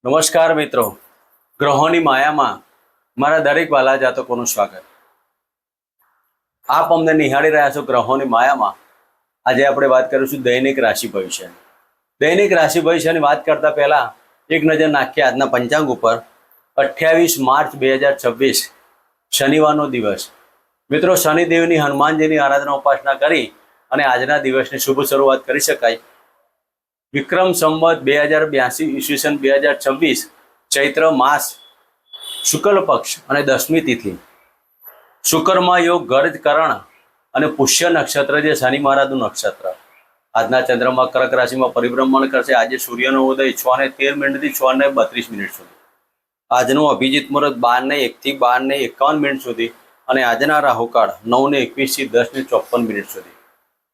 નમસ્કાર મિત્રો, ગ્રહોની માયામાં મારા દરેક વાલા જાતકોનું સ્વાગત. આપ અમને નિહાળી રહ્યા છો ગ્રહોની માયામાં. આજે આપણે વાત કરીશું દૈનિક રાશિ ભવિષ્યની. દૈનિક રાશિ ભવિષ્યની વાત કરતા પહેલા એક નજર નાખીએ આજના પંચાંગ ઉપર. 28 માર્ચ 2026 શનિવારનો દિવસ. મિત્રો, શનિદેવની હનુમાનજીની આરાધના ઉપાસના કરી અને આજના દિવસની શુભ શરૂઆત કરી શકાય. વિક્રમ સંવત 2082 ઈસવીસન 2026 ચૈત્ર માસ શુક્લ પક્ષ અને 10મી તિથિ. શુક્રમાં યોગ ગરજ કરણ અને પુષ્ય નક્ષત્ર જે શનિ મહારાજનું નક્ષત્ર. આજના ચંદ્રમાં કર્ક રાશિમાં પરિભ્રમણ કરશે. આજે સૂર્યનો ઉદય 6:13 થી 6:32 સુધી. આજનું અભિજીત મુહૂર્ત 12:01 થી 12:51 સુધી અને આજના રાહુકાળ 9:21 થી 10:54 સુધી.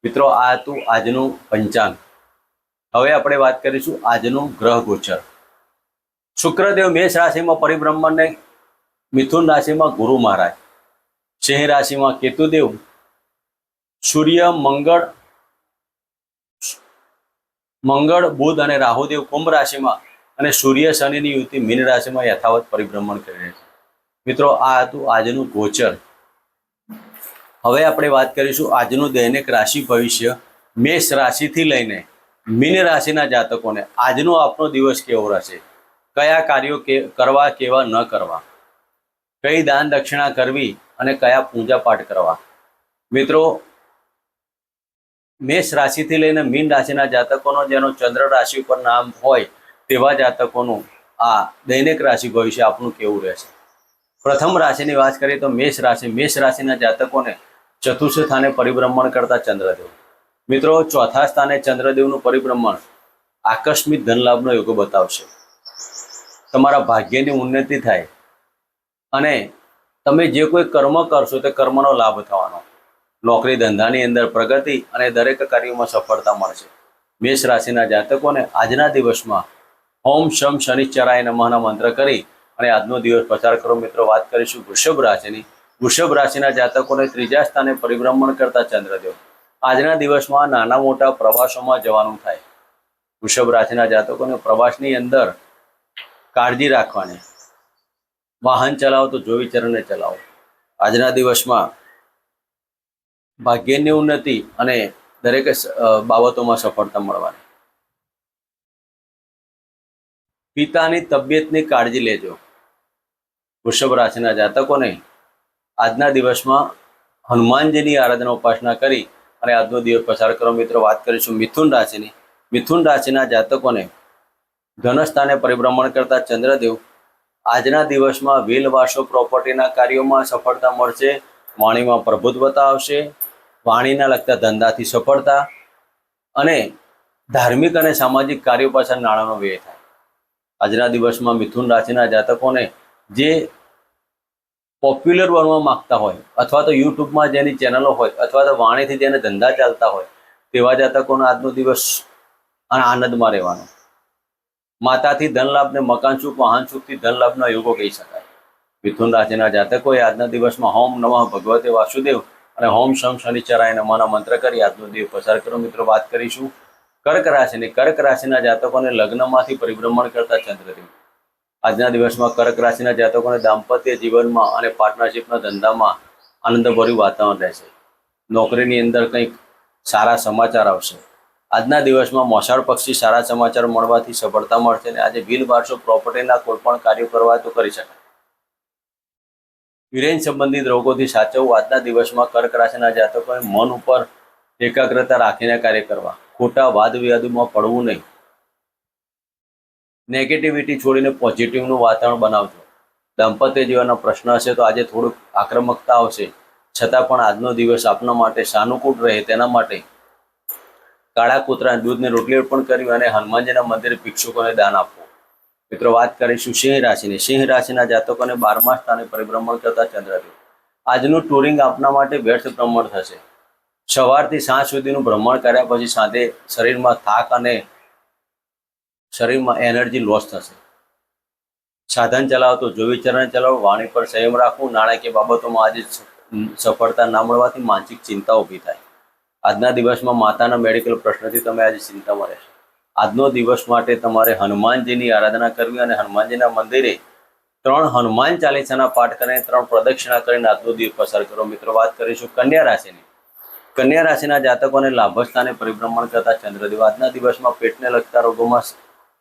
મિત્રો, આ હતું આજનું પંચાંગ. હવે આપણે વાત કરીશું આજનું ગ્રહ ગોચર. શુક્રદેવ મેષ રાશિમાં પરિભ્રમણને મિથુન રાશિમાં ગુરુ મહારાજ, સિંહ રાશિમાં કેતુદેવ, સૂર્ય મંગળ બુધ અને રાહુદેવ કુંભ રાશિમાં અને સૂર્ય શનિની યુતિ મીન રાશિમાં યથાવત પરિભ્રમણ કરી રહ્યા છે. મિત્રો, આ હતું આજનું ગોચર. હવે આપણે વાત કરીશું આજનું દૈનિક રાશિ ભવિષ્ય. મેષ રાશિથી લઈને મીન રાશિના જાતકોને આજનો આપનો દિવસ કેવો રહેશે, કયા કાર્યો કરવા કેવા ન કરવા, કઈ દાન દક્ષિણા કરવી અને કયા પૂજા પાઠ કરવા. મિત્રો, મેષ રાશિથી લઈને મીન રાશિના જાતકોનો જેનો ચંદ્ર રાશિ ઉપર નામ હોય તેવા જાતકોનું આ દૈનિક રાશિ ભવિષ્ય આપનું કેવું રહેશે. પ્રથમ રાશિની વાત કરીએ તો મેષ રાશિ. મેષ રાશિના જાતકોને ચતુર્થ સ્થાને પરિભ્રમણ કરતા ચંદ્રદેવ. મિત્રો, ચોથા સ્થાને ચંદ્રદેવનું પરિભ્રમણ આકસ્મિક ધનલાભનો યોગ બતાવશે. તમારા ભાગ્યની ઉન્નતિ થાય અને તમે જે કોઈ કર્મ કરશો તે કર્મનો લાભ થવાનો. નોકરી ધંધાની અંદર પ્રગતિ અને દરેક કાર્યોમાં સફળતા મળશે. મેષ રાશિના જાતકોને આજના દિવસમાં ઓમ શમ શનિશ્ચરાય નમઃના મંત્ર કરી અને આજનો દિવસ પસાર કરો. મિત્રો, વાત કરીશું વૃષભ રાશિની. વૃષભ રાશિના જાતકોને ત્રીજા સ્થાને પરિભ્રમણ કરતા ચંદ્રદેવ. આજના દિવસમાં નાના મોટા પ્રવાસોમાં જવાનું થાય. વૃષભ રાશિના જાતકોને પ્રવાસની અંદર કાળજી રાખવાની. વાહન ચલાવો તો જોઈ વિચારીને ચલાવો. આજના દિવસમાં ભાગ્યની ઉન્નતિ અને દરેક બાબતોમાં સફળતા મળવાની. પિતાની તબિયતની કાળજી લેજો. વૃષભ રાશિના જાતકોને આજના દિવસમાં હનુમાનજીની આરાધના ઉપાસના કરી અને આજનો દિવસ પસાર કરો. મિત્રો, વાત કરીશું મિથુન રાશિની. મિથુન રાશિના જાતકોને ધનસ્થાને પરિભ્રમણ કરતા ચંદ્રદેવ. આજના દિવસમાં વેલવાસો પ્રોપર્ટીના કાર્યોમાં સફળતા મળશે. વાણીમાં પ્રભુત્વતા આવશે. વાણીના લગતા ધંધાથી સફળતા અને ધાર્મિક અને સામાજિક કાર્યો પાછળ નાણાંનો વ્યય થાય. આજના દિવસમાં મિથુન રાશિના જાતકોને જે પોપ્યુલર બનવા માંગતા હોય અથવા તો યુટ્યુબમાં જેની ચેનલો હોય અથવા તો વાણીથી જેને ધંધા ચાલતા હોય તેવા જાતકોનો આજનો દિવસ આનંદમાં રહેવાનો. માતાથી ધનલાભ ને મકાન સુખ વાહન સુખથી ધનલાભના યોગો કહી શકાય. મિથુન રાશિના જાતકોએ આજના દિવસમાં હોમ નમઃ ભગવતે વાસુદેવ અને હોમ શમ શનિશ્ચરાય નમઃના મંત્ર કરી આજનો દિવસ પસાર કરો. મિત્રો, વાત કરીશું કર્ક રાશિની. કર્ક રાશિના જાતકોને લગ્નમાંથી પરિભ્રમણ કરતા ચંદ્રદેવ. આજના દિવસમાં કર્ક રાશિના જાતકોને દાંપત્ય જીવનમાં અને પાર્ટનરશિપના ધંધામાં આનંદભર્યું વાતાવરણ રહેશે. નોકરીની અંદર કંઈક સારા સમાચાર આવશે. આજના દિવસમાં મોસાળ પક્ષી સારા સમાચાર મળવાથી સફળતા મળશે અને આજે બિલ વારસો પ્રોપર્ટીના કોઈ પણ કાર્યો કરવા તો કરી શકાય. યુરેન સંબંધિત રોગોથી સાચવવું. આજના દિવસમાં કર્ક રાશિના જાતકોએ મન ઉપર એકાગ્રતા રાખીને કાર્ય કરવા. ખોટા વાદ વિવાદોમાં પડવું નહીં. નેગેટિવિટી છોડીને પોઝિટિવનું વાતાવરણ બનાવજો. દાંપત્ય જીવનનો પ્રશ્ન હશે તો આજે થોડુંક આક્રમકતા આવશે, છતાં પણ આજનો દિવસ આપના માટે સાનુકૂળ રહે તેના માટે કાળા કૂતરાને દૂધને રોટલી અર્પણ કરી અને હનુમાનજીના મંદિરે ભિક્ષુકોને દાન આપવું. મિત્રો, વાત કરીશું સિંહ રાશિની. સિંહ રાશિના જાતકોને 12મા સ્થાને પરિભ્રમણ કરતા ચંદ્રદેવ. આજનું ટુરિંગ આપના માટે વ્યર્થ ભ્રમણ થશે. સવારથી સાંજ સુધીનું ભ્રમણ કર્યા પછી સાંજે શરીરમાં થાક અને શરીરમાં એનર્જી લોસ થશે. સાધન ચલાવો તો જોઈ વિચારીને ચલાવો. વાણી પર સંયમ રાખવું. નાણાકીય બાબતોમાં આજે સફળતા ના મળવાથી માનસિક ચિંતા ઊભી થાય. આજના દિવસમાં માતાના મેડિકલ પ્રશ્નથી તમે આજે ચિંતામાં રહેશો. આજનો દિવસ માટે તમારે હનુમાનજીની આરાધના કરવી અને હનુમાનજીના મંદિરે 3 હનુમાન ચાલીસાના પાઠ કરીને 3 પ્રદક્ષિણા કરીને આજનો દિવસ પસાર કરો. મિત્રો, વાત કરીશું કન્યા રાશિની. કન્યા રાશિના જાતકોને લાભ સ્થાને પરિભ્રમણ કરતા ચંદ્રદેવ આજના દિવસમાં પેટને લગતા રોગોમાં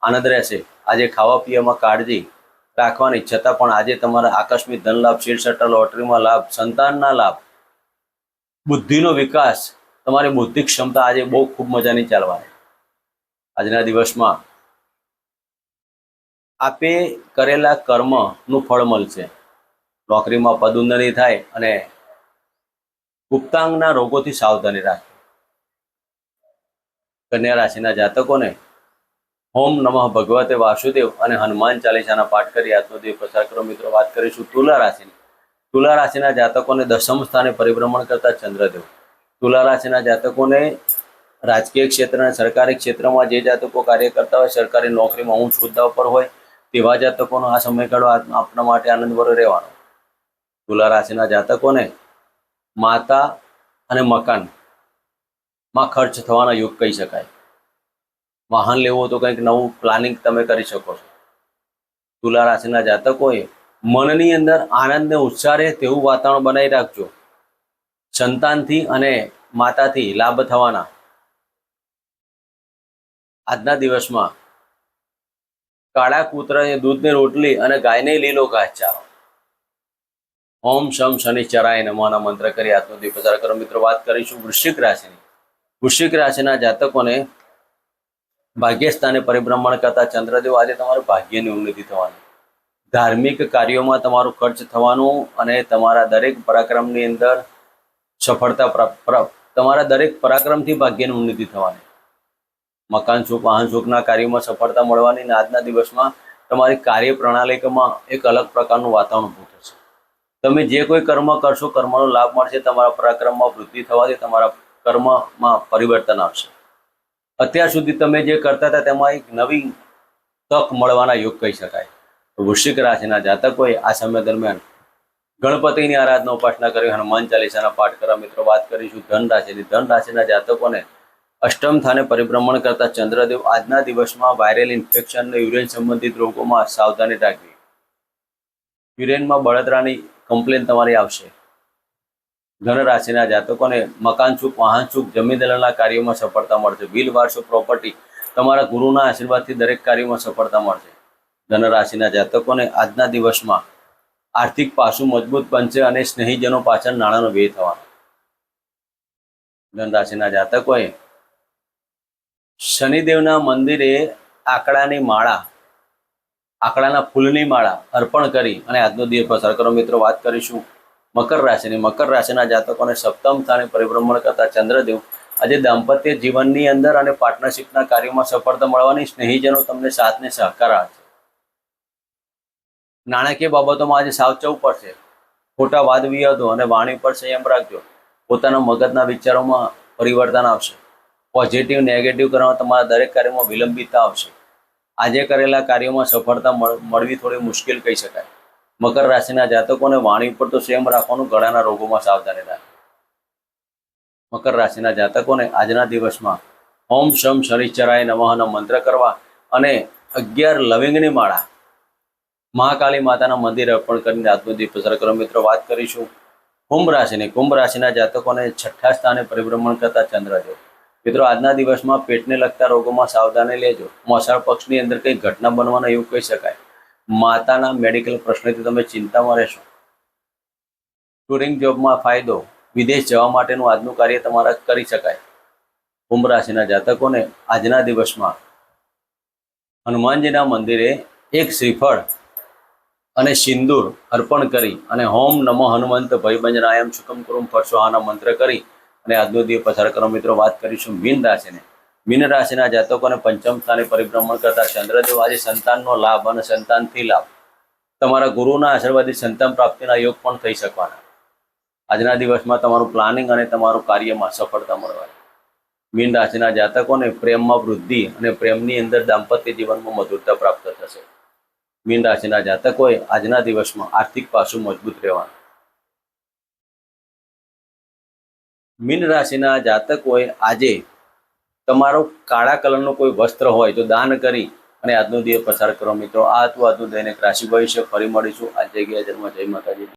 આનંદ રહેશે. આજે ખાવા પીવામાં કાળજી રાખવાની, છતાં પણ આજે તમારા આકસ્મિક ધન લાભ, શેર સટ્ટા, લોટરીમાં લાભ, સંતાનના લાભ, બુદ્ધિનો વિકાસ, તમારી બૌદ્ધિક ક્ષમતા આજે બહુ ખૂબ મજાની ચાલવાની. આજના દિવસમાં આપે કરેલા કર્મનું ફળ મળશે. નોકરીમાં પદોન્નતિ થાય અને ગુપ્તાંગના રોગોથી સાવધાની રાખવી. કન્યા રાશિના જાતકોને ઓમ નમઃ ભગવતે વાસુદેવ અને હનુમાન ચાલીસાના પાઠ કરી આજનો દિવસ પસાર કરો. મિત્રો, વાત કરીશું તુલા રાશિની. તુલા રાશિના જાતકોને દશમ સ્થાને પરિભ્રમણ કરતા ચંદ્રદેવ. તુલા રાશિના જાતકોને રાજકીય ક્ષેત્ર અને સરકારી ક્ષેત્રમાં જે જાતકો કાર્ય કરતા હોય, સરકારી નોકરીમાં ઊંચ હોદ્દા ઉપર હોય તેવા જાતકોનો આ સમયગાળો આપણા માટે આનંદભર્યો રહેવાનો. તુલા રાશિના જાતકોને માતા અને મકાનમાં ખર્ચ થવાના યોગ કહી શકાય. વાહન લેવું તો કંઈક નવું પ્લાનિંગ તમે કરી શકો છો. તુલા રાશિના જાતકોએ મનની અંદર આનંદ ને ઉત્સાહ રહે તેવું વાતાવરણ બનાવી રાખજો. સંતાનથી અને માતાથી લાભ થવાના. આજના દિવસમાં કાળા કૂતરાને દૂધની રોટલી અને ગાયને લીલો ઘાસચારો. ઓમ શમ શનિશ્ચરાય નમઃના મંત્ર કરી આજનો દિવસ પસાર કરો. મિત્રો, વાત કરીશું વૃશ્ચિક રાશિની. વૃશ્ચિક રાશિના જાતકોને ભાગ્યસ્થાને પરિભ્રમણ કરતા ચંદ્રદેવ આજે તમારું ભાગ્યની ઉન્નતિ થવાની. ધાર્મિક કાર્યોમાં તમારું ખર્ચ થવાનું અને તમારા દરેક પરાક્રમની અંદર તમારા દરેક પરાક્રમથી ભાગ્યની ઉન્નતિ થવાની. મકાન સુખ, વાહન સુખના કાર્યોમાં સફળતા મળવાની અને આજના દિવસમાં તમારી કાર્ય પ્રણાલિકામાં એક અલગ પ્રકારનું વાતાવરણ ઊભું થશે. તમે જે કોઈ કર્મ કરશો, કર્મનો લાભ મળશે. તમારા પરાક્રમમાં વૃદ્ધિ થવાથી તમારા કર્મમાં પરિવર્તન આવશે. અત્યાર સુધી તમે જે કરતા હતા તેમાં એક નવી તક મળવાના યોગ કહી શકાય. વૃશ્ચિક રાશિના જાતકોએ આ સમય દરમિયાન ગણપતિની આરાધના, ઉપાસના કરી હનુમાન ચાલીસાના પાઠ કરવા. મિત્રો, વાત કરીશું ધન રાશિની. ધન રાશિના જાતકોને અષ્ટમ સ્થાને પરિભ્રમણ કરતા ચંદ્રદેવ આજના દિવસમાં વાયરલ ઇન્ફેક્શન અને યુરિન સંબંધિત રોગોમાં સાવધાની રાખવી. યુરિનમાં બળતરાની કમ્પ્લેન તમારી આવશે. ધન રાશિના જાતકોને મકાન સુખ, વાહન સુખ, જમીન દલાલના કાર્યોમાં સફળતા મળશે. વ્હીલ, વારસો, પ્રોપર્ટી, તમારા ગુરુના આશીર્વાદથી દરેક કાર્યોમાં સફળતા મળશે. ધન રાશિના જાતકોને આજના દિવસમાં આર્થિક પાસું મજબૂત બનશે અને સ્નેહીજનો પાછળ નાણાંનો વ્યય થવાનો. ધન રાશિના જાતકોએ શનિદેવના મંદિરે આકડાના ફૂલની માળા અર્પણ કરી અને આજનો દિવસ પસાર કરો. મિત્રો, વાત કરીશું મકર રાશિની. મકર રાશિના જાતકોને સપ્તમ સ્થાને પરિભ્રમણ કરતા ચંદ્રદેવ આજે દાંપત્ય જીવનની અંદર અને પાર્ટનરશિપના કાર્યોમાં સફળતા મળવાની. સ્નેહીજનો તમને સાથને સહકાર આપશે. નાણાકીય બાબતોમાં આજે સાવચવું પડશે. ખોટા વાદ વિવાદો અને વાણી પર સંયમ રાખજો. પોતાના મગજના વિચારોમાં પરિવર્તન આવશે. પોઝિટિવ નેગેટિવ કરવામાં તમારા દરેક કાર્યમાં વિલંબિતતા આવશે. આજે કરેલા કાર્યોમાં સફળતા મળવી થોડી મુશ્કેલ કહી શકાય. મકર રાશિના જાતકોને વાણી પર તો સંયમ રાખવાનું. ગળાના રોગોમાં સાવધાની રાખવી. મકર રાશિના જાતકોને આજના દિવસમાં ઓમ શમ શનિશ્ચરાય નમઃના મંત્ર કરવા અને 11 લવિંગની માળા મહાકાળી માતાના મંદિરે અર્પણ કરીને આજનો દિવસ પસાર કરો. મિત્રો, વાત કરીશું કુંભ રાશિની. કુંભ રાશિના જાતકોને છઠ્ઠા સ્થાને પરિભ્રમણ કરતા ચંદ્રદેવ. મિત્રો, આજના દિવસમાં પેટને લગતા રોગોમાં સાવધાની લેજો. મોસાળ પક્ષની અંદર કંઈ ઘટના બનવાનો એવું કહી શકાય. માતાના મેડિકલ પ્રશ્નથી તમે ચિંતામાં રહેશો. ટુરિંગ જોબમાં ફાયદો. વિદેશ જવા માટેનું આજનું કાર્ય તમારા કરી શકાય. કુંભ રાશિના જાતકોને આજના દિવસમાં હનુમાનજીના મંદિરે એક શ્રીફળ અને સિંદૂર અર્પણ કરી અને હોમ નમો હનુમંત ભયભંજનાયમ સુકમ કુરુમ ફરસોહાના મંત્ર કરી અને આજનો દિવસ પસાર કરો. મિત્રો, વાત કરીશું મીન રાશિને. મીન રાશિના જાતકોને પંચમ સ્થાને પરિભ્રમણ કરતા ચંદ્રદેવ આજે સંતાનનો લાભ અને સંતાનથી લાભ, તમારા ગુરુના આશીર્વાદથી સંતાન પ્રાપ્તિના યોગ પણ થઈ શકવાના. આજના દિવસમાં તમારું પ્લાનિંગ અને તમારું કાર્યમાં સફળતા મળવાની. મીન રાશિના જાતકોને પ્રેમમાં વૃદ્ધિ અને પ્રેમની અંદર દાંપત્ય જીવનમાં મધુરતા પ્રાપ્ત થશે. મીન રાશિના જાતકોએ આજના દિવસમાં આર્થિક પાસું મજબૂત રહેવાનું. મીન રાશિના જાતકોએ આજે તમારો કાળા કલરનું કોઈ વસ્ત્ર હોય તો દાન કરી અને આજનો દિવસ પસાર કરો મિત્રો. આ હતું આજનું દૈનિક રાશિ ભવિષ્ય. ફરી મળીશું આ જગ્યાએ. જય માતાજી.